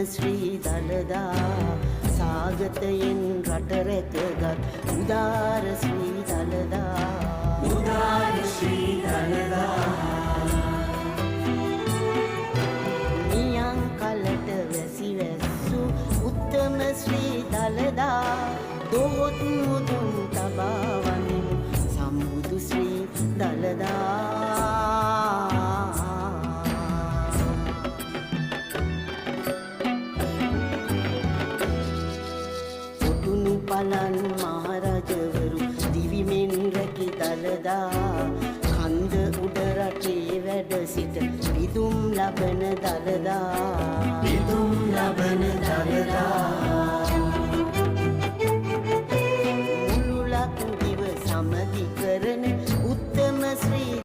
ශ්‍රී දළදා සාගතයෙන් රට රැකගත් උදාර ශ්‍රී දළදා උදාර ශ්‍රී දළදා නියං කලට වැසි වැස්සු උත්තම ශ්‍රී දළදා දොහොත් මුදුන් තබා වනිමු සම්බුදු ශ්‍රී දළදා පලන් මහරජවරු දිවිමෙන් රැකි දළදා කන්ද උඩ රටේ වැඩ සිට විදුම් ලබන දළදා විදුම් ලබන දළදා